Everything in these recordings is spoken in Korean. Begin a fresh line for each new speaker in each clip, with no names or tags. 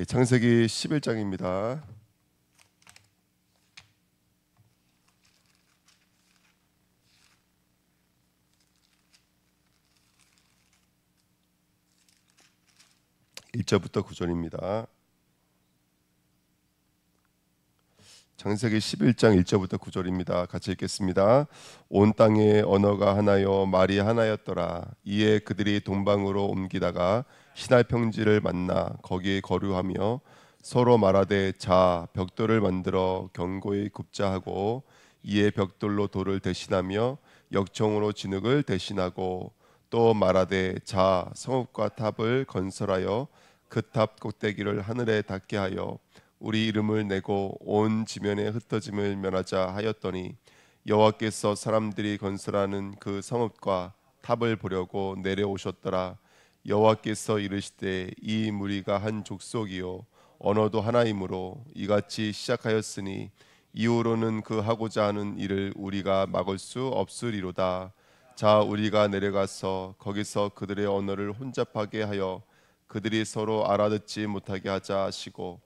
창세기 11장입니다. (1절부터) (9절입니다) 창세기 11장 1절부터 9절입니다. 같이 읽겠습니다. 온 땅에 언어가 하나요 말이 하나였더라. 이에 그들이 동방으로 옮기다가 시날 평지를 만나 거기에 거류하며 서로 말하되 자 벽돌을 만들어 견고히 굽자 하고 이에 벽돌로 돌을 대신하며 역청으로 진흙을 대신하고 또 말하되 자 성읍과 탑을 건설하여 그 탑 꼭대기를 하늘에 닿게 하여 우리 이름을 내고 온 지면에 흩어짐을 면하자 하였더니 여호와께서 사람들이 건설하는 그 성읍과 탑을 보려고 내려오셨더라. 여호와께서 이르시되 이 무리가 한 족속이요 언어도 하나이므로 이같이 시작하였으니 이후로는 그 하고자 하는 일을 우리가 막을 수 없으리로다. 자 우리가 내려가서 거기서 그들의 언어를 혼잡하게 하여 그들이 서로 알아듣지 못하게 하자 하시고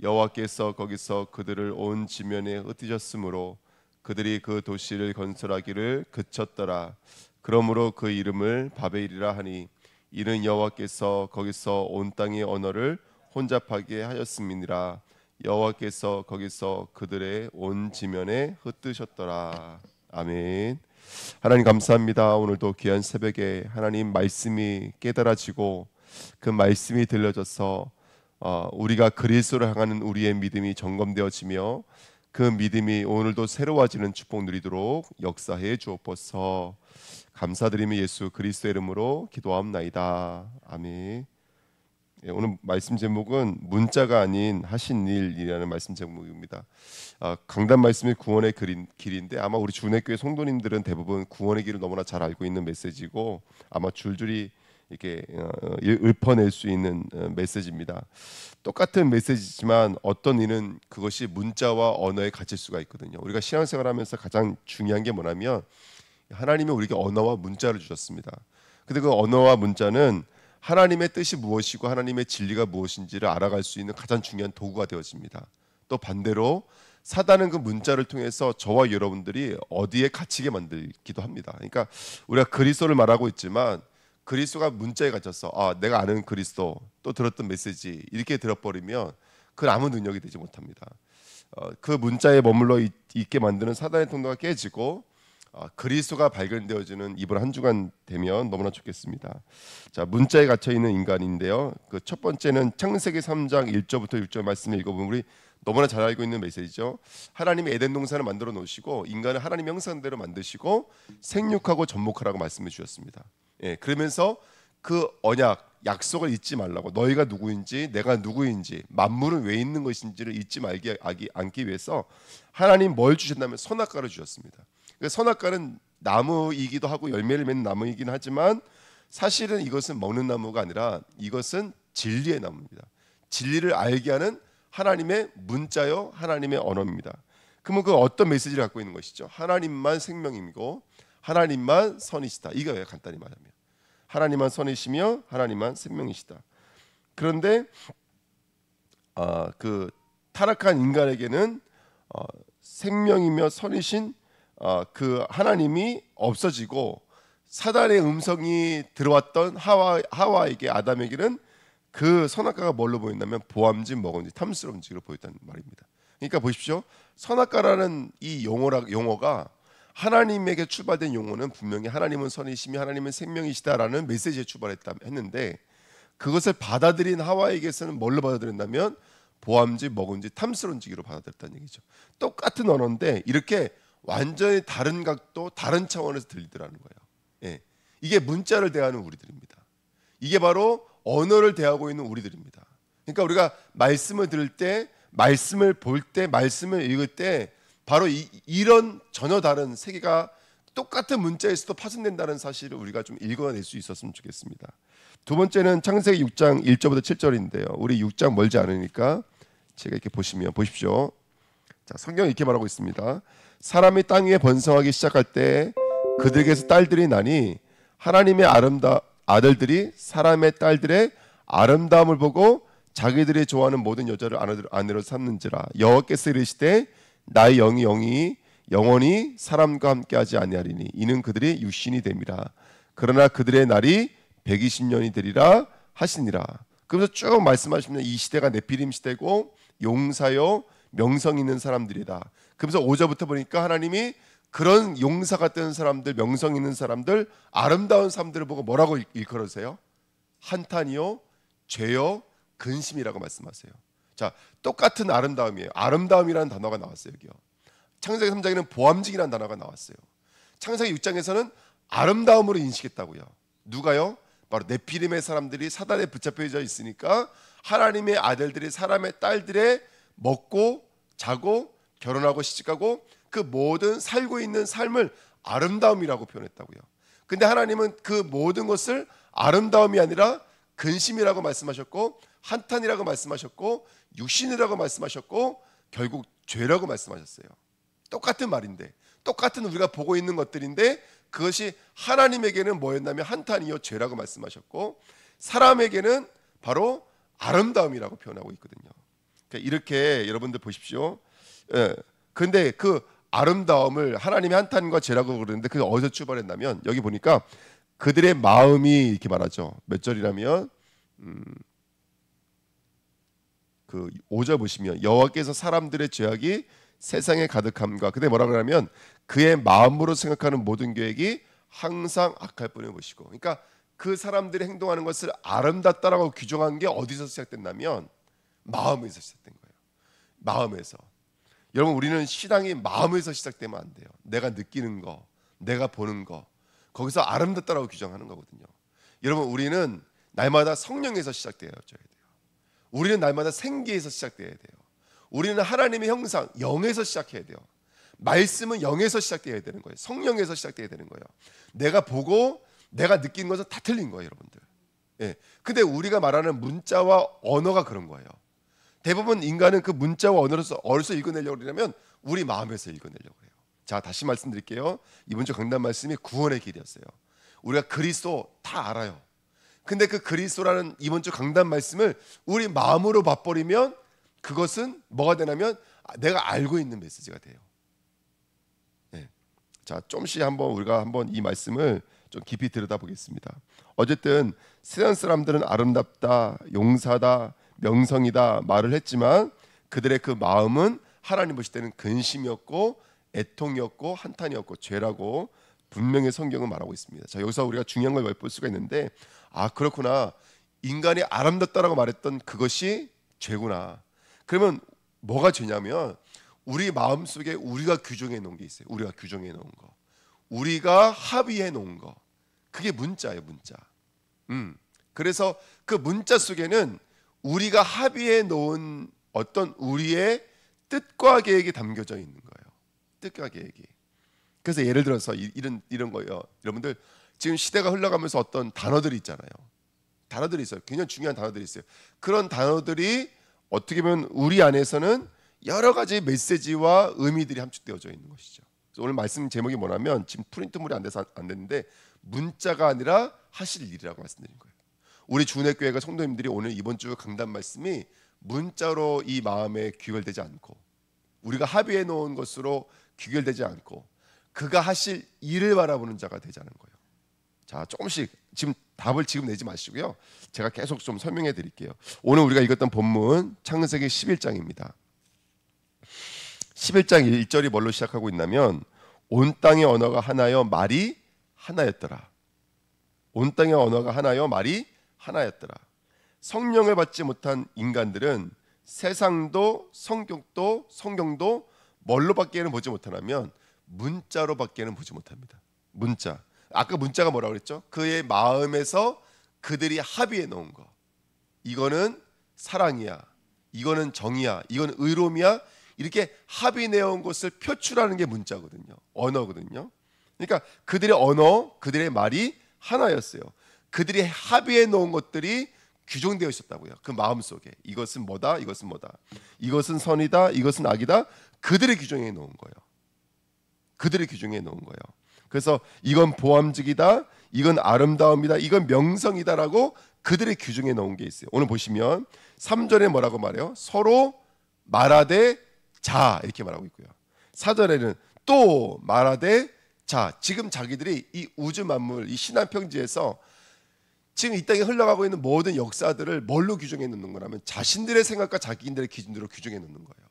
여호와께서 거기서 그들을 온 지면에 흩으셨으므로 그들이 그 도시를 건설하기를 그쳤더라. 그러므로 그 이름을 바벨이라 하니 이는 여호와께서 거기서 온 땅의 언어를 혼잡하게 하였음이니라. 여호와께서 거기서 그들의 온 지면에 흩으셨더라. 아멘. 하나님 감사합니다. 오늘도 귀한 새벽에 하나님 말씀이 깨달아지고 그 말씀이 들려져서 우리가 그리스도를 향하는 우리의 믿음이 점검되어지며 그 믿음이 오늘도 새로워지는 축복 누리도록 역사해 주옵소서. 감사드리며 예수 그리스도의 이름으로 기도합나이다. 아멘. 오늘 말씀 제목은 문자가 아닌 하신 일이라는 말씀 제목입니다. 강단 말씀이 구원의 길인데 아마 우리 주내교회 성도님들은 대부분 구원의 길을 너무나 잘 알고 있는 메시지고 아마 줄줄이 이렇게 읊어낼 수 있는 메시지입니다. 똑같은 메시지지만 어떤 이는 그것이 문자와 언어에 갇힐 수가 있거든요. 우리가 신앙생활하면서 가장 중요한 게 뭐냐면 하나님이 우리에게 언어와 문자를 주셨습니다. 근데 그 언어와 문자는 하나님의 뜻이 무엇이고 하나님의 진리가 무엇인지를 알아갈 수 있는 가장 중요한 도구가 되어집니다. 또 반대로 사단은 그 문자를 통해서 저와 여러분들이 어디에 갇히게 만들기도 합니다. 그러니까 우리가 그리스도를 말하고 있지만 그리스도가 문자에 갇혀서 내가 아는 그리스도 또 들었던 메시지 이렇게 들어버리면 그건 아무 능력이 되지 못합니다. 그 문자에 머물러 있게 만드는 사단의 통로가 깨지고 그리스도가 발견되어지는 이번 한 주간 되면 너무나 좋겠습니다. 자, 문자에 갇혀 있는 인간인데요. 그 첫 번째는 창세기 3장 1절부터 6절 말씀을 읽어보면 우리 너무나 잘 알고 있는 메시지죠. 하나님이 에덴 동산을 만들어 놓으시고 인간을 하나님의 형상대로 만드시고 생육하고 접목하라고 말씀해 주셨습니다. 그러면서 그 언약, 약속을 잊지 말라고 너희가 누구인지 내가 누구인지 만물은 왜 있는 것인지를 잊지 않기 위해서 하나님 뭘 주셨냐면 선악과를 주셨습니다. 선악과는 나무이기도 하고 열매를 맺는 나무이긴 하지만 사실은 이것은 먹는 나무가 아니라 이것은 진리의 나무입니다. 진리를 알게 하는 하나님의 문자요 하나님의 언어입니다. 그러면 그 어떤 메시지를 갖고 있는 것이죠? 하나님만 생명이고 하나님만 선이시다. 이거예요. 간단히 말하면 하나님만 선이시며 하나님만 생명이시다. 그런데 그 타락한 인간에게는 생명이며 선이신 그 하나님이 없어지고 사단의 음성이 들어왔던 하와에게 아담에게는 그 선악과가 뭘로 보인다면 보암직 먹은지 탐스러운지로 보였다는 말입니다. 그러니까 보십시오. 선악과라는 이 용어가 하나님에게 출발된 용어는 분명히 하나님은 선이시며 하나님은 생명이시다라는 메시지에 출발했는데 그것을 받아들인 하와에게서는 뭘로 받아들였냐면 보암직 먹은지 탐스러운지로 받아들였다는 얘기죠. 똑같은 언어인데 이렇게 완전히 다른 각도 다른 차원에서 들리더라는 거예요. 이게 문자를 대하는 우리들입니다. 이게 바로 언어를 대하고 있는 우리들입니다. 그러니까 우리가 말씀을 들을 때 말씀을 볼 때 말씀을 읽을 때 바로 이런 전혀 다른 세계가 똑같은 문자에서도 파생된다는 사실을 우리가 좀 읽어낼 수 있었으면 좋겠습니다. 두 번째는 창세기 6장 1절부터 7절인데요. 우리 6장 멀지 않으니까 제가 이렇게 보시면 보십시오. 자, 성경이 이렇게 말하고 있습니다. 사람이 땅 위에 번성하기 시작할 때 그들에게서 딸들이 나니 하나님의 아들들이 사람의 딸들의 아름다움을 보고 자기들이 좋아하는 모든 여자를 아내로 삼는지라. 여호와께서 이르시되 나의 영이 영원히 사람과 함께하지 아니하리니 이는 그들의 육신이 됨이라. 그러나 그들의 날이 120년이 되리라 하시니라. 그러면서 쭉 말씀하시면 이 시대가 네피림 시대고 용사요 명성 있는 사람들이다. 그러면서 5절부터 보니까 하나님이 그런 용사 같은 사람들, 명성 있는 사람들, 아름다운 사람들을 보고 뭐라고 일컬으세요? 한탄이요, 죄요, 근심이라고 말씀하세요. 자, 똑같은 아름다움이에요. 아름다움이라는 단어가 나왔어요. 여기요. 창세기 3장에는 보암직이라는 단어가 나왔어요. 창세기 6장에서는 아름다움으로 인식했다고요. 누가요? 바로 네피림의 사람들이 사단에 붙잡혀져 있으니까 하나님의 아들들이 사람의 딸들의 먹고 자고 결혼하고 시집가고 그 모든 살고 있는 삶을 아름다움이라고 표현했다고요. 근데 하나님은 그 모든 것을 아름다움이 아니라 근심이라고 말씀하셨고 한탄이라고 말씀하셨고 육신이라고 말씀하셨고 결국 죄라고 말씀하셨어요. 똑같은 말인데, 똑같은 우리가 보고 있는 것들인데 그것이 하나님에게는 뭐였냐면 한탄이요 죄라고 말씀하셨고 사람에게는 바로 아름다움이라고 표현하고 있거든요. 그러니까 이렇게 여러분들 보십시오. 근데 그 아름다움을 하나님이 한탄과 죄라고 그러는데 그게 어디서 출발했냐면 여기 보니까 그들의 마음이 이렇게 말하죠. 몇 절이라면 그 5절 보시면 여호와께서 사람들의 죄악이 세상에 가득함과 그때 뭐라 그러냐면 그의 마음으로 생각하는 모든 계획이 항상 악할 뿐을 보시고, 그러니까 그 사람들이 행동하는 것을 아름답다라고 규정한 게 어디서 시작됐냐면 마음에서 시작된 거예요. 마음에서. 여러분 우리는 신앙이 마음에서 시작되면 안 돼요. 내가 느끼는 거, 내가 보는 거 거기서 아름답다라고 규정하는 거거든요. 여러분 우리는 날마다 성령에서 시작되어야 돼요. 우리는 날마다 생기에서 시작되어야 돼요. 우리는 하나님의 형상 영에서 시작해야 돼요. 말씀은 영에서 시작되어야 되는 거예요. 성령에서 시작되어야 되는 거예요. 내가 보고 내가 느낀 것은 다 틀린 거예요, 여러분들. 예. 근데 우리가 말하는 문자와 언어가 그런 거예요. 대부분 인간은 그 문자와 언어로서 어디서 읽어내려고 그러냐면 우리 마음에서 읽어내려고 해요. 자, 다시 말씀드릴게요. 이번 주 강단 말씀이 구원의 길이었어요. 우리가 그리스도 다 알아요. 근데 그 그리스도라는 이번 주 강단 말씀을 우리 마음으로 맛버리면 그것은 뭐가 되냐면 내가 알고 있는 메시지가 돼요. 네. 자, 좀씩 우리가 한번 이 말씀을 좀 깊이 들여다보겠습니다. 어쨌든 세상 사람들은 아름답다, 용사다, 명성이다 말을 했지만 그들의 그 마음은 하나님 보실 때는 근심이었고 애통이었고 한탄이었고 죄라고 분명히 성경은 말하고 있습니다. 자, 여기서 우리가 중요한 걸 볼 수가 있는데 그렇구나. 인간이 아름답다라고 말했던 그것이 죄구나. 그러면 뭐가 죄냐면 우리 마음속에 우리가 규정해 놓은 게 있어요. 우리가 규정해 놓은 거. 우리가 합의해 놓은 거. 그게 문자예요, 문자. 그래서 그 문자 속에는 우리가 합의해 놓은 어떤 우리의 뜻과 계획이 담겨져 있는 거예요. 뜻과 계획이. 그래서 예를 들어서 이런 거예요. 여러분들 지금 시대가 흘러가면서 어떤 단어들이 있잖아요. 단어들이 있어요. 굉장히 중요한 단어들이 있어요. 그런 단어들이 어떻게 보면 우리 안에서는 여러 가지 메시지와 의미들이 함축되어져 있는 것이죠. 그래서 오늘 말씀 제목이 뭐냐면 지금 프린트물이 안 돼서 안 됐는데 문자가 아니라 하실 일이라고 말씀드린 거예요. 우리 주은혜교회가 성도님들이 오늘 이번 주 강단 말씀이 문자로 이 마음에 귀결되지 않고 우리가 합의해 놓은 것으로 귀결되지 않고 그가 하실 일을 바라보는 자가 되자는 거예요. 자, 조금씩 지금 답을 지금 내지 마시고요. 제가 계속 좀 설명해 드릴게요. 오늘 우리가 읽었던 본문 창세기 11장입니다. 11장 1절이 뭘로 시작하고 있냐면 온 땅의 언어가 하나여 말이 하나였더라. 온 땅의 언어가 하나여 말이 하나였더라. 성령을 받지 못한 인간들은 세상도 성경도 뭘로밖에는 보지 못하냐면 문자로밖에는 보지 못합니다. 문자. 아까 문자가 뭐라고 그랬죠? 그의 마음에서 그들이 합의해 놓은 거. 이거는 사랑이야. 이거는 정의야. 이건 의로움이야. 이렇게 합의 내온 것을 표출하는 게 문자거든요. 언어거든요. 그러니까 그들의 언어, 그들의 말이 하나였어요. 그들이 합의해 놓은 것들이 규정되어 있었다고요. 그 마음속에 이것은 뭐다, 이것은 뭐다, 이것은 선이다, 이것은 악이다. 그들의 규정해 놓은 거예요. 그들의 규정해 놓은 거예요. 그래서 이건 보암직이다, 이건 아름다움이다, 이건 명성이다라고 그들의 규정에 넣은 게 있어요. 오늘 보시면 3절에 뭐라고 말해요? 서로 말하되 자 이렇게 말하고 있고요. 4절에는 또 말하되 자. 지금 자기들이 이 우주 만물, 이 신한평지에서 지금 이 땅에 흘러가고 있는 모든 역사들을 뭘로 규정해 놓는 거냐면 자신들의 생각과 자기들의 기준으로 규정해 놓는 거예요.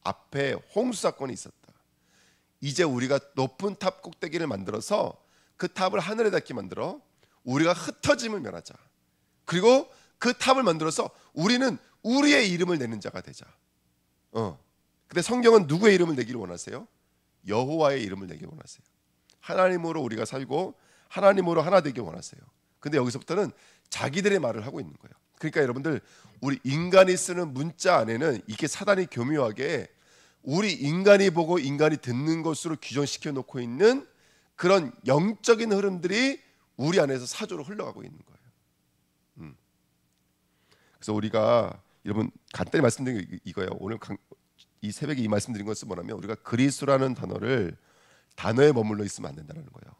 앞에 홍수 사건이 있었다. 이제 우리가 높은 탑 꼭대기를 만들어서 그 탑을 하늘에 닿게 만들어 우리가 흩어짐을 면하자. 그리고 그 탑을 만들어서 우리는 우리의 이름을 내는 자가 되자. 근데 성경은 누구의 이름을 내기를 원하세요? 여호와의 이름을 내기를 원하세요. 하나님으로 우리가 살고 하나님으로 하나 되길 원하세요. 근데 여기서부터는 자기들의 말을 하고 있는 거예요. 그러니까 여러분들, 우리 인간이 쓰는 문자 안에는 이게 사단이 교묘하게 우리 인간이 보고 인간이 듣는 것으로 규정시켜 놓고 있는 그런 영적인 흐름들이 우리 안에서 사조로 흘러가고 있는 거예요. 그래서 우리가 여러분 간단히 말씀드린 게 이거예요. 오늘 이 새벽에 이 말씀드린 것은 뭐냐면 우리가 그리스도라는 단어에 머물러 있으면 안 된다는 거예요.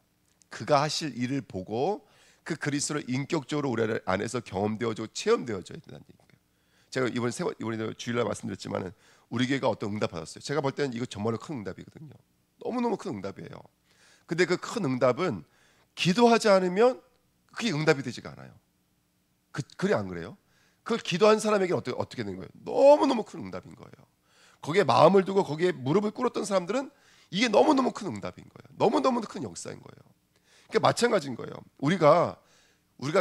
그가 하실 일을 보고 그 그리스도를 인격적으로 우리 안에서 경험되어지고 체험되어져야 된다는 얘기예요. 제가 이번에 주일날 말씀드렸지만은 우리 교회가 어떤 응답 받았어요. 제가 볼 때는 이거 정말로 큰 응답이거든요. 너무너무 큰 응답이에요. 근데 그 큰 응답은 기도하지 않으면 그게 응답이 되지가 않아요. 그래 안 그래요? 그걸 기도한 사람에게 어떻게 된 거예요? 너무너무 큰 응답인 거예요. 거기에 마음을 두고 거기에 무릎을 꿇었던 사람들은 이게 너무너무 큰 응답인 거예요. 너무너무 큰 역사인 거예요. 그러니까 마찬가지인 거예요. 우리가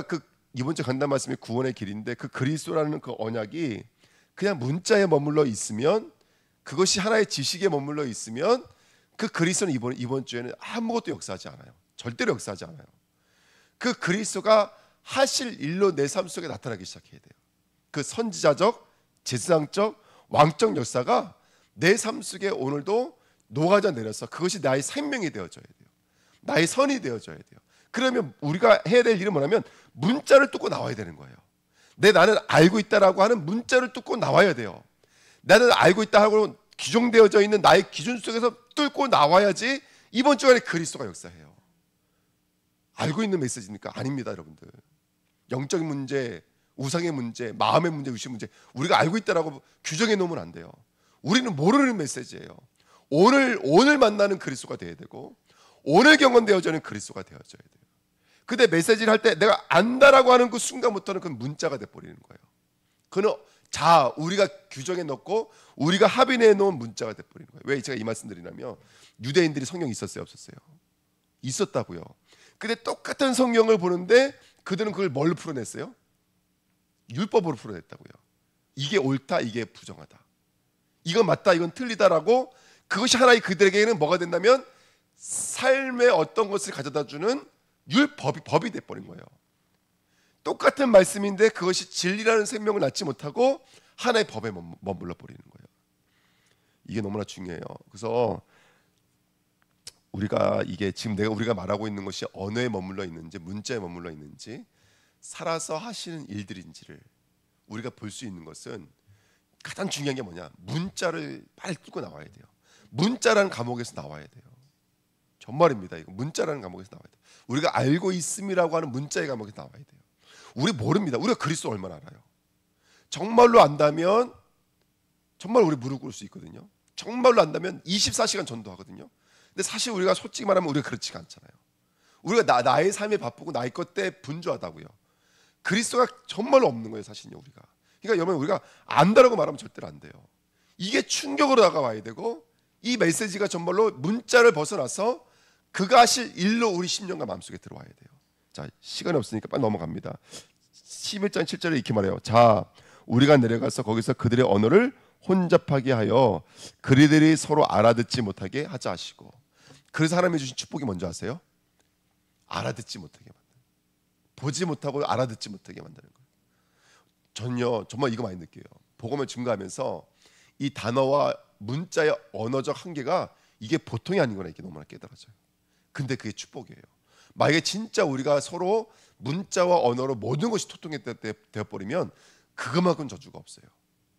그 이번 주 간단 말씀이 구원의 길인데 그 그리스도라는 그 언약이 그냥 문자에 머물러 있으면, 그것이 하나의 지식에 머물러 있으면 그 그리스도는 이번 주에는 아무것도 역사하지 않아요. 절대로 역사하지 않아요. 그 그리스도가 하실 일로 내 삶 속에 나타나기 시작해야 돼요. 그 선지자적, 제사장적, 왕적 역사가 내 삶 속에 오늘도 녹아져 내려서 그것이 나의 생명이 되어져야 돼요. 나의 선이 되어져야 돼요. 그러면 우리가 해야 될 일은 뭐냐면 문자를 뚫고 나와야 되는 거예요. 나는 알고 있다라고 하는 문자를 뚫고 나와야 돼요. 나는 알고 있다 하고 규정되어져 있는 나의 기준 속에서 뚫고 나와야지 이번 주 안에 그리스도가 역사해요. 알고 있는 메시지니까 아닙니다, 여러분들. 영적인 문제, 우상의 문제, 마음의 문제, 의식 문제, 우리가 알고 있다라고 규정해 놓으면 안 돼요. 우리는 모르는 메시지예요. 오늘 만나는 그리스도가 되어야 되고 오늘 경험되어지는 그리스도가 되어져야 돼요. 근데 메시지를 할 때 내가 안다라고 하는 그 순간부터는 그건 문자가 돼버리는 거예요. 그는 우리가 규정해 놓고 우리가 합의해 놓은 문자가 돼버리는 거예요. 왜 제가 이 말씀 드리냐면 유대인들이 성경이 있었어요, 없었어요? 있었다고요. 근데 똑같은 성경을 보는데 그들은 그걸 뭘로 풀어냈어요? 율법으로 풀어냈다고요. 이게 옳다, 이게 부정하다, 이건 맞다, 이건 틀리다라고. 그것이 하나의 그들에게는 뭐가 된다면 삶의 어떤 것을 가져다주는 법이 돼버린 거예요. 똑같은 말씀인데 그것이 진리라는 생명을 낳지 못하고 하나의 법에 머물러 버리는 거예요. 이게 너무나 중요해요. 그래서 우리가 이게 지금 우리가 말하고 있는 것이 언어에 머물러 있는지 문자에 머물러 있는지 살아서 하시는 일들인지를 우리가 볼 수 있는 것은 가장 중요한 게 뭐냐? 문자를 빨리 뚫고 나와야 돼요. 문자라는 감옥에서 나와야 돼요. 정말입니다. 이거 문자라는 감옥에서 나와야 돼요. 우리가 알고 있음이라고 하는 문자의 감옥에서 나와야 돼요. 우리 모릅니다. 우리가 그리스도 얼마나 알아요? 정말로 안다면 정말 우리 무릎 꿇을 수 있거든요. 정말로 안다면 24시간 전도하거든요. 근데 사실 우리가 솔직히 말하면 우리가 그렇지가 않잖아요. 우리가 나의 삶에 바쁘고 나의 것 때 분주하다고요. 그리스도가 정말로 없는 거예요, 사실은요, 우리가. 그러니까 여러분, 우리가 안다라고 말하면 절대로 안 돼요. 이게 충격으로 다가와야 되고, 이 메시지가 정말로 문자를 벗어나서 그가 하실 일로 우리 심령과 마음속에 들어와야 돼요. 자, 시간이 없으니까 빨리 넘어갑니다. 11장 7절에 이렇게 말해요. 자, 우리가 내려가서 거기서 그들의 언어를 혼잡하게 하여 그들이 서로 알아듣지 못하게 하자 하시고. 그래서 하나님이 주신 축복이 뭔지 아세요? 알아듣지 못하게 만드는, 보지 못하고 알아듣지 못하게 만드는 거예요. 전요 정말 이거 많이 느껴요. 복음을 증거하면서 이 단어와 문자의 언어적 한계가 이게 보통이 아니구나, 이게 너무나 깨달아져요. 근데 그게 축복이에요. 만약에 진짜 우리가 서로 문자와 언어로 모든 것이 소통이 되어버리면 그것만큼 저주가 없어요.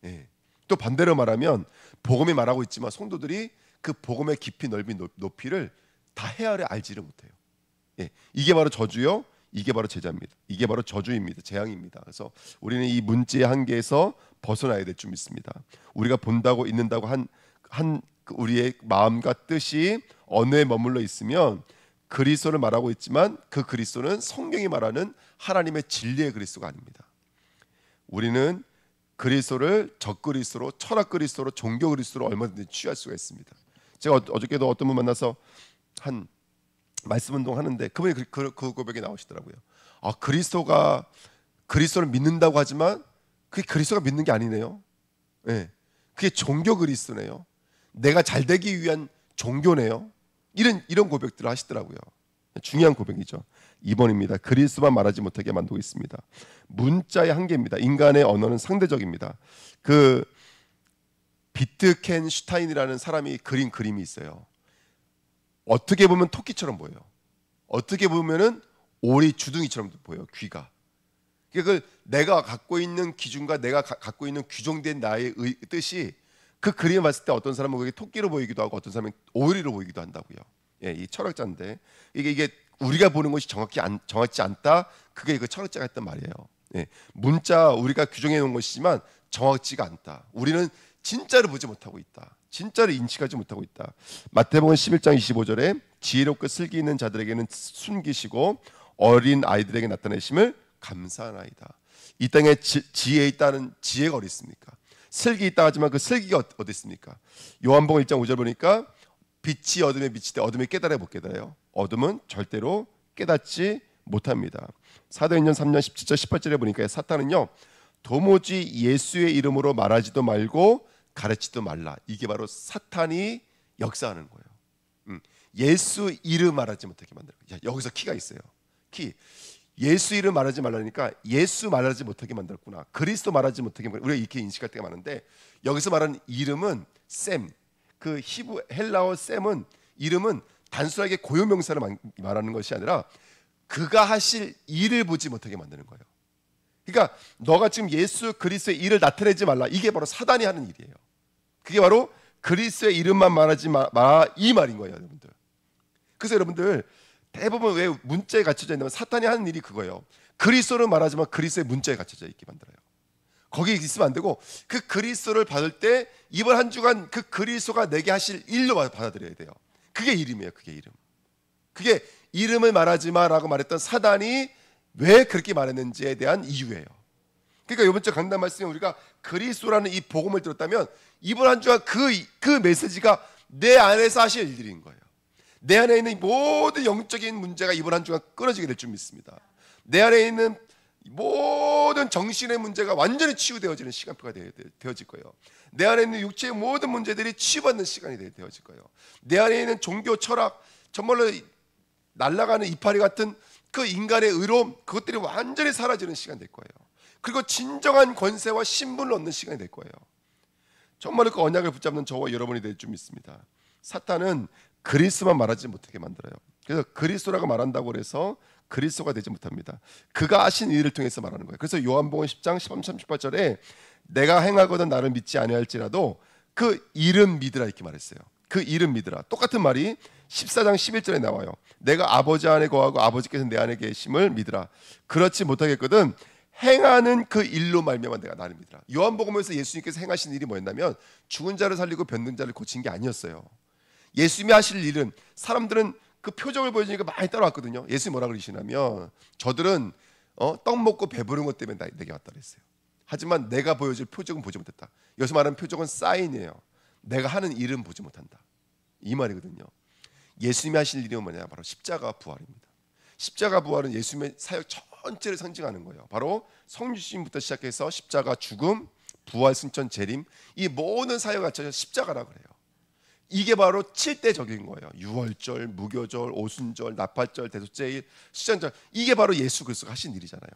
예. 또 반대로 말하면 복음이 말하고 있지만 성도들이 그 복음의 깊이 넓이 높이를 다 헤아려 알지를 못해요. 예. 이게 바로 저주요, 이게 바로 제자입니다. 이게 바로 저주입니다. 재앙입니다. 그래서 우리는 이 문제의 한계에서 벗어나야 될 줄 믿습니다. 우리가 본다고 있는다고 한 우리의 마음과 뜻이 언어에 머물러 있으면 그리스도를 말하고 있지만 그 그리스도는 성경이 말하는 하나님의 진리의 그리스도가 아닙니다. 우리는 그리스도를 적그리스도로, 철학 그리스도로, 종교 그리스도로 얼마든지 취할 수가 있습니다. 제가 어저께도 어떤 분 만나서 한 말씀 운동 하는데 그분이 그 고백이 나오시더라고요. 그리스도를 믿는다고 하지만 그게 그리스도가 믿는 게 아니네요. 네. 그게 종교 그리스도네요. 내가 잘 되기 위한 종교네요. 이런 고백들을 하시더라고요. 중요한 고백이죠. 2번입니다. 그리스도만 말하지 못하게 만들고 있습니다. 문자의 한계입니다. 인간의 언어는 상대적입니다. 그 비트켄슈타인이라는 사람이 그린 그림이 있어요. 어떻게 보면 토끼처럼 보여요. 어떻게 보면은 오리 주둥이처럼 보여요. 귀가. 그걸 내가 갖고 있는 기준과 내가 갖고 있는 규정된 나의 뜻이 그 그림을 봤을 때 어떤 사람은 그게 토끼로 보이기도 하고 어떤 사람은 오리로 보이기도 한다고요. 예, 이 철학자인데 이게 우리가 보는 것이 정확지 않다. 그게 그 철학자가 했던 말이에요. 예, 문자 우리가 규정해 놓은 것이지만 정확지가 않다. 우리는 진짜를 보지 못하고 있다. 진짜를 인식하지 못하고 있다. 마태복음 11장 25절에 지혜롭고 슬기 있는 자들에게는 숨기시고 어린 아이들에게 나타내심을 감사하나이다. 이 땅에 지혜에 있다는 지혜가 어디 있습니까? 슬기 있다 하지만 그 슬기가 어디 있습니까? 요한복음 1장 5절 보니까 빛이 어둠에 비칠 때 어둠이 깨달아야 못 깨달아요. 어둠은 절대로 깨닫지 못합니다. 사도행전 3장 17절 18절에 보니까 사탄은요 도무지 예수의 이름으로 말하지도 말고 가르치지도 말라. 이게 바로 사탄이 역사하는 거예요. 예수 이름 말하지 못하게 만들어. 여기서 키가 있어요. 키. 예수 이름 말하지 말라니까 예수 말하지 못하게 만들었구나. 그리스도 말하지 못하게 만들었구나. 우리가 이렇게 인식할 때가 많은데 여기서 말하는 이름은 셈. 그 히브 헬라어 셈은 이름은 단순하게 고유명사를 말하는 것이 아니라 그가 하실 일을 보지 못하게 만드는 거예요. 그러니까 너가 지금 예수 그리스도의 일을 나타내지 말라. 이게 바로 사단이 하는 일이에요. 그게 바로 그리스도의 이름만 말하지 마라 이 말인 거예요, 여러분들. 그래서 여러분들 대부분 왜 문자에 갇혀져 있냐면 사탄이 하는 일이 그거예요. 그리스도를 말하지만 그리스도의 문자에 갇혀져 있게 만들어요. 거기 있으면 안 되고 그 그리스도를 받을 때 이번 한 주간 그 그리스도가 내게 하실 일로 받아들여야 돼요. 그게 이름이에요. 그게 이름. 그게 이름을 말하지 마라고 말했던 사단이 왜 그렇게 말했는지에 대한 이유예요. 그러니까 이번 주 강단 말씀에 우리가 그리스도라는 이 복음을 들었다면 이번 한 주간 그 메시지가 내 안에서 하실 일들인 거예요. 내 안에 있는 모든 영적인 문제가 이번 한 주간 끊어지게 될 줄 믿습니다. 내 안에 있는 모든 정신의 문제가 완전히 치유되어지는 시간표가 되어질 거예요. 내 안에 있는 육체의 모든 문제들이 치유받는 시간이 되어질 거예요. 내 안에 있는 종교, 철학, 정말로 날아가는 이파리 같은 그 인간의 의로움, 그것들이 완전히 사라지는 시간이 될 거예요. 그리고 진정한 권세와 신분을 얻는 시간이 될 거예요. 정말로 그 언약을 붙잡는 저와 여러분이 될 줄 믿습니다. 사탄은 그리스도만 말하지 못하게 만들어요. 그래서 그리스도라고 말한다고 해서 그리스도가 되지 못합니다. 그가 하신 일을 통해서 말하는 거예요. 그래서 요한복음 10장 13, 18절에 내가 행하거든 나를 믿지 아니할지라도 그 이름 믿으라 이렇게 말했어요. 그 이름 믿으라. 똑같은 말이 14장 11절에 나와요. 내가 아버지 안에 거하고 아버지께서 내 안에 계심을 믿으라. 그렇지 못하겠거든 행하는 그 일로 말미암아 내가 나를 믿으라. 요한복음에서 예수님께서 행하신 일이 뭐였냐면 죽은 자를 살리고 병든 자를 고친 게 아니었어요. 예수님이 하실 일은 사람들은 그 표정을 보여주니까 많이 따라왔거든요. 예수님이 뭐라 그러시냐면 저들은 떡 먹고 배부른 것 때문에 내게 왔다 그랬어요. 하지만 내가 보여줄 표적은 보지 못했다. 여기서 말하는 표적은 사인이에요. 내가 하는 일은 보지 못한다. 이 말이거든요. 예수님이 하실 일은 뭐냐? 바로 십자가 부활입니다. 십자가 부활은 예수님의 사역 전체를 상징하는 거예요. 바로 성육신부터 시작해서 십자가 죽음, 부활, 승천, 재림 이 모든 사역을 갖춰서 십자가라 그래요. 이게 바로 7대적인 거예요. 유월절, 무교절, 오순절, 나팔절, 대속제일, 수장절 이게 바로 예수 그리스도가 하신 일이잖아요.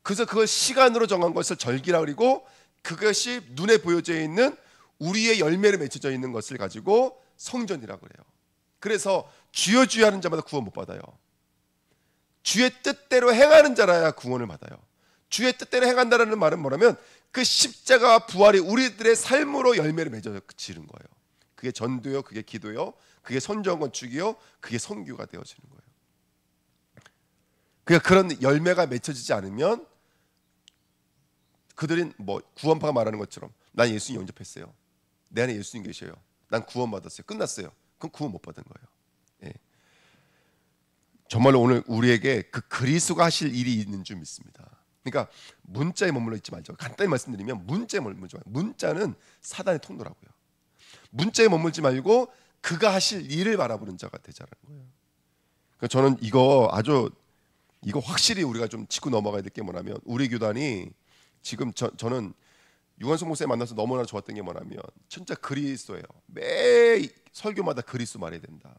그래서 그걸 시간으로 정한 것을 절기라 그리고 그것이 눈에 보여져 있는 우리의 열매를 맺혀져 있는 것을 가지고 성전이라고 그래요. 그래서 주여 주여 하는 자마다 구원 못 받아요. 주의 뜻대로 행하는 자라야 구원을 받아요. 주의 뜻대로 행한다라는 말은 뭐냐면 그 십자가와 부활이 우리들의 삶으로 열매를 맺어지는 거예요. 그게 전도요, 그게 기도요, 그게 선전 건축이요, 그게 선교가 되어지는 거예요. 그러니까 그런 열매가 맺혀지지 않으면 그들은 뭐 구원파가 말하는 것처럼 난 예수님 영접했어요. 내 안에 예수님 계셔요. 난 구원받았어요. 끝났어요. 그럼 구원 못 받은 거예요. 예. 정말로 오늘 우리에게 그 그리스도가 하실 일이 있는 줄 믿습니다. 그러니까 문자에 머물러 있지 말죠. 간단히 말씀드리면 문자에 머물지 말고, 문자는 사단의 통로라고요. 문자에 머물지 말고 그가 하실 일을 바라보는 자가 되자는 거예요. 그러니까 저는 이거 확실히 우리가 좀 짚고 넘어가야 될 게 뭐냐면, 우리 교단이 지금 저는 유관순 목사님 만나서 너무나 좋았던 게 뭐냐면 진짜 그리스도예요. 매 설교마다 그리스도 말해야 된다.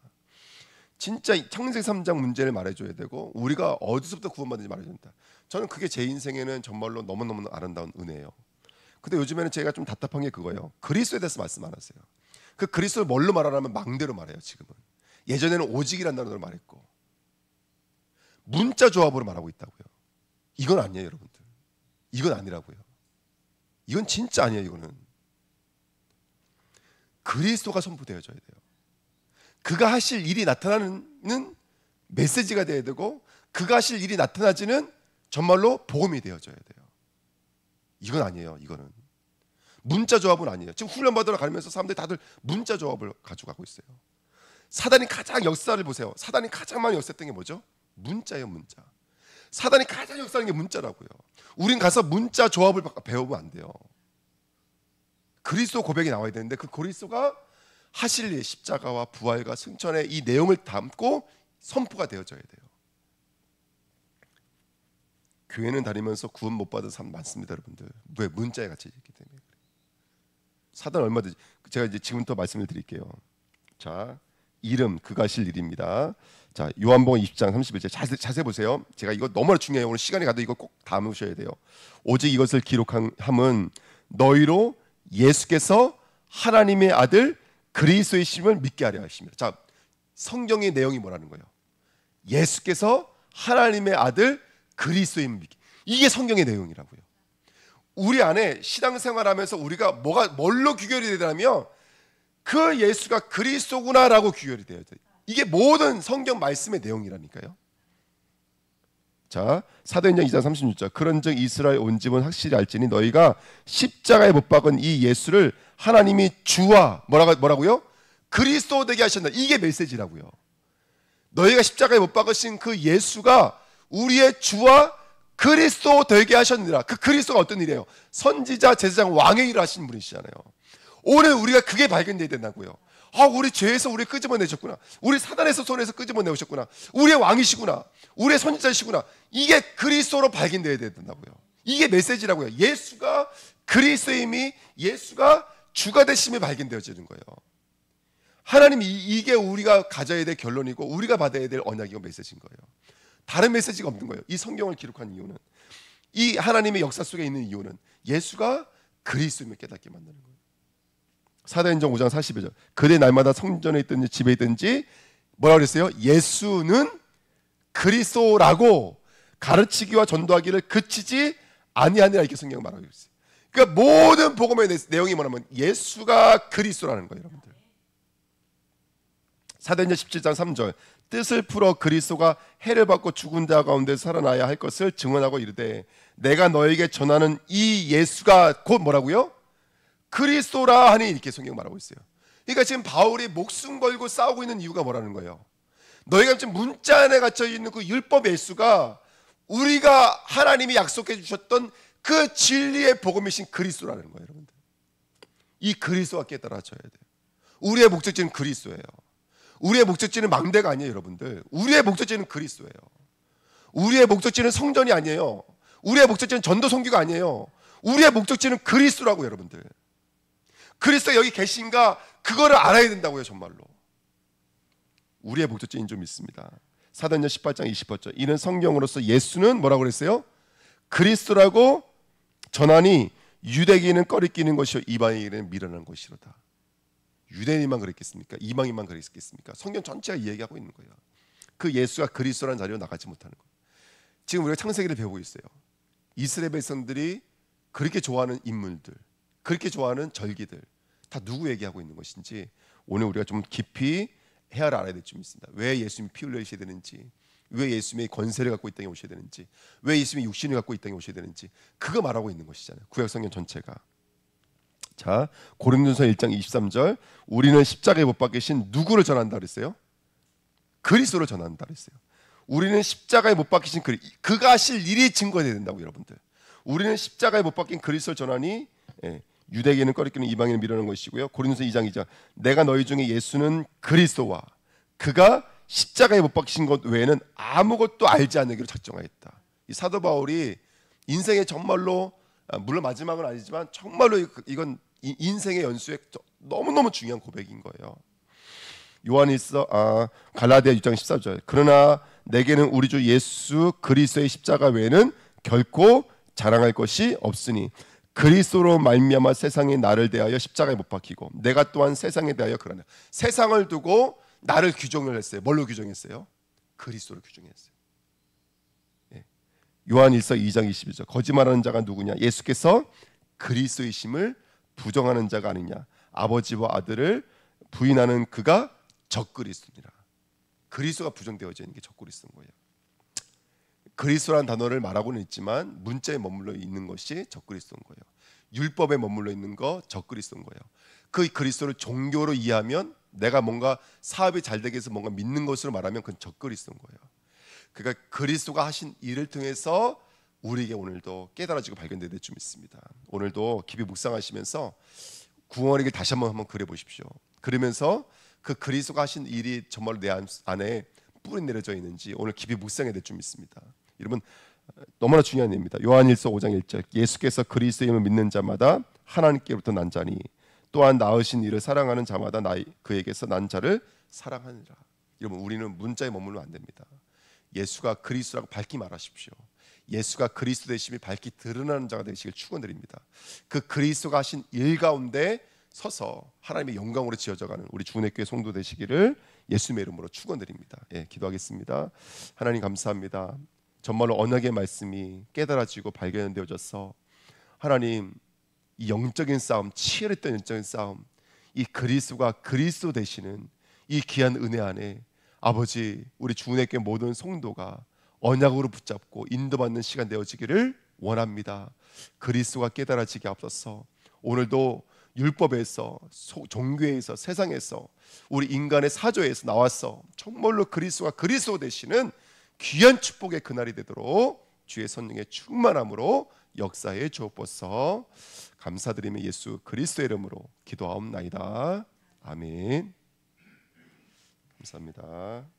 진짜 창세기 3장 문제를 말해줘야 되고 우리가 어디서부터 구원받는지 말해줘야 된다. 저는 그게 제 인생에는 정말로 너무너무 아름다운 은혜예요. 근데 요즘에는 제가 좀 답답한 게 그거예요. 그리스도에 대해서 말씀 안 하세요. 그 그리스도를 뭘로 말하라면 망대로 말해요. 지금은. 예전에는 오직이라는 단어로 말했고 문자 조합으로 말하고 있다고요. 이건 아니에요, 여러분들. 이건 아니라고요. 이건 진짜 아니에요. 이거는 그리스도가 선포되어져야 돼요. 그가 하실 일이 나타나는 메시지가 되어야 되고, 그가 하실 일이 나타나지는 정말로 복음이 되어져야 돼요. 이건 아니에요. 이거는 문자 조합은 아니에요. 지금 훈련 받으러 가면서 사람들이 다들 문자 조합을 가져가고 있어요. 사단이 가장 역사를 보세요. 사단이 가장 많이 역사했던 게 뭐죠? 문자예요. 문자. 사단이 가장 역사하는 게 문자라고요. 우린 가서 문자 조합을 배우면 안 돼요. 그리스도 고백이 나와야 되는데 그 그리스도가 하실 일, 십자가와 부활과 승천의 이 내용을 담고 선포가 되어져야 돼요. 교회는 다니면서 구원 못 받은 사람 많습니다, 여러분들. 왜? 문자에 갇혀 있기 때문에. 사단 얼마든지. 제가 이제 지금부터 말씀을 드릴게요. 자, 이름, 그가 하실 일입니다. 자, 요한복음 20장 31절 자세히 보세요. 제가 이거 너무나 중요해요. 오늘 시간이 가도 이거 꼭 담으셔야 돼요. 오직 이것을 기록함은 너희로 예수께서 하나님의 아들 그리스도이심을 믿게 하려 하십니다. 자, 성경의 내용이 뭐라는 거예요? 예수께서 하나님의 아들 그리스도임을 믿게. 이게 성경의 내용이라고요. 우리 안에 신앙생활하면서 우리가 뭘로 규결이 되냐면 그 예수가 그리스도구나라고 규결이 되어야 돼요. 이게 모든 성경 말씀의 내용이라니까요. 자, 사도행전 2장 36절. 그런즉 이스라엘 온 집은 확실히 알지니 너희가 십자가에 못 박은 이 예수를 하나님이 주와 뭐라고요? 그리스도 되게 하셨다. 이게 메시지라고요. 너희가 십자가에 못 박으신 그 예수가 우리의 주와 그리스도 되게 하셨느니라. 그 그리스도가 어떤 일이에요? 선지자, 제사장, 왕의 일을 하신 분이시잖아요. 오늘 우리가 그게 발견돼야 된다고요. 우리 죄에서 우리 끄집어내셨구나. 우리 사단에서 손에서 끄집어내셨구나. 우리의 왕이시구나. 우리의 선지자시구나. 이게 그리스도로 발견돼야 된다고요. 이게 메시지라고요. 예수가 그리스도임이, 예수가 주가 되심이 발견되어지는 거예요. 하나님이 이게 우리가 가져야 될 결론이고 우리가 받아야 될 언약이고 메시지인 거예요. 다른 메시지가 없는 거예요. 이 성경을 기록한 이유는, 이 하나님의 역사 속에 있는 이유는 예수가 그리스도임을 깨닫게 만드는 거예요. 사도행전 5장 42절. 그대 날마다 성전에 있든지 집에 있든지 뭐라고 그랬어요? 예수는 그리스도라고 가르치기와 전도하기를 그치지 아니하니라, 이렇게 성경을 말하고 있어요. 그러니까 모든 복음의 내용이 뭐냐면 예수가 그리스도라는 거예요, 여러분들. 사도행전 17장 3절. 뜻을 풀어 그리스도가 해를 받고 죽은 자 가운데 살아나야 할 것을 증언하고 이르되 내가 너에게 전하는 이 예수가 곧 뭐라고요? 그리스도라 하니, 이렇게 성경 말하고 있어요. 그러니까 지금 바울이 목숨 걸고 싸우고 있는 이유가 뭐라는 거예요? 너희가 지금 문자 안에 갇혀 있는 그 율법 예수가 우리가 하나님이 약속해 주셨던 그 진리의 복음이신 그리스도라는 거예요, 여러분들. 이 그리스도가 깨달아져야 돼요. 우리의 목적지는 그리스도예요. 우리의 목적지는 망대가 아니에요, 여러분들. 우리의 목적지는 그리스도예요. 우리의 목적지는 성전이 아니에요. 우리의 목적지는 전도 선교가 아니에요. 우리의 목적지는 그리스도라고, 여러분들. 그리스도 여기 계신가, 그거를 알아야 된다고요, 정말로. 우리의 목적지인 줄 믿습니다. 사도행전 18장 28절. 이는 성경으로서 예수는 뭐라고 그랬어요? 그리스도라고 전하니 유대인은 꺼리끼는 것이요 이방인에게는 미련한 것이로다. 유대인만 그랬겠습니까? 이방인만 그랬겠습니까? 성경 전체가 이야기하고 있는 거예요. 그 예수가 그리스도라는 자리로 나가지 못하는 거예요. 지금 우리가 창세기를 배우고 있어요. 이스라엘 백성들이 그렇게 좋아하는 인물들, 그렇게 좋아하는 절기들 다 누구 얘기하고 있는 것인지 오늘 우리가 좀 깊이 헤아려 알아야 될 줄 믿습니다. 왜 예수님이 피 흘리셔야 되는지, 왜 예수님이 권세를 갖고 이 땅에 오셔야 되는지, 왜 예수님이 육신을 갖고 이 땅에 오셔야 되는지, 그거 말하고 있는 것이잖아요. 구약 성경 전체가. 자, 고린도전서 1장 23절, 우리는 십자가에 못 박히신 누구를 전한다 그랬어요? 그리스도를 전한다 그랬어요. 우리는 십자가에 못 박히신 그가 하실 일이 증거돼야 된다고. 여러분들, 우리는 십자가에 못 박힌 그리스도를 전하니, 유대계는 꺼리끼는 이방인을 미루는 것이고요. 고린도서 2장 2절, 내가 너희 중에 예수는 그리스도와 그가 십자가에 못 박히신 것 외에는 아무것도 알지 않기로 작정하였다. 이 사도 바울이 인생의 정말로, 물론 마지막은 아니지만 정말로 이건 인생의 연수에 너무너무 중요한 고백인 거예요. 요한일서 갈라디아 6장 14절, 그러나 내게는 우리 주 예수 그리스도의 십자가 외에는 결코 자랑할 것이 없으니 그리스도로 말미암아 세상이 나를 대하여 십자가에 못 박히고 내가 또한 세상에 대하여 그러나. 세상을 두고 나를 규정을 했어요. 뭘로 규정했어요? 그리스도로 규정했어요. 요한일서 2장 22절, 거짓말하는 자가 누구냐? 예수께서 그리스도이심을 부정하는 자가 아니냐? 아버지와 아들을 부인하는 그가 적그리스도니라. 그리스도가 부정되어져 있는 게 적그리스도인 거예요. 그리스도라는 단어를 말하고는 있지만 문자에 머물러 있는 것이 적그리스도인 거예요. 율법에 머물러 있는 거 적그리스도인 거예요. 그 그리스도를 종교로 이해하면, 내가 뭔가 사업이 잘 되기 위해서 뭔가 믿는 것으로 말하면 그건 적그리스도인 거예요. 그러니까 그리스도가 하신 일을 통해서 우리에게 오늘도 깨달아지고 발견될 줄 믿습니다. 오늘도 깊이 묵상하시면서 구원의 길 다시 한번 그려보십시오. 그러면서 그 그리스도가 하신 일이 정말 내 안에 뿌리 내려져 있는지 오늘 깊이 묵상해야 될 줄 믿습니다. 여러분, 너무나 중요한 일입니다. 요한일서 5장 1절, 예수께서 그리스도임을 믿는 자마다 하나님께로부터 난 자니 또한 낳으신 이를 사랑하는 자마다 그에게서 난 자를 사랑하느니라. 여러분, 우리는 문자에 머물면 안 됩니다. 예수가 그리스도라고 밝히 말하십시오. 예수가 그리스도 되심이 밝히 드러나는 자가 되시길 축원드립니다. 그 그리스도가 하신 일 가운데 서서 하나님의 영광으로 지어져가는 우리 주은혜교회 성도 되시기를 예수님의 이름으로 축원드립니다. 기도하겠습니다. 하나님 감사합니다. 정말로 언약의 말씀이 깨달아지고 발견되어져서 하나님, 이 영적인 싸움, 치열했던 영적인 싸움, 이 그리스도가 그리스도 되시는 이 귀한 은혜 안에 아버지, 우리 주은혜교회 모든 성도가 언약으로 붙잡고 인도받는 시간 되어지기를 원합니다. 그리스도가 깨달아지게 앞서서 오늘도 율법에서, 종교에서, 세상에서, 우리 인간의 사조에서 나와서 정말로 그리스도가 그리스도 되시는 귀한 축복의 그날이 되도록 주의 성령의 충만함으로 역사에 주옵소서. 감사드리며 예수 그리스도의 이름으로 기도하옵나이다. 아멘. 감사합니다.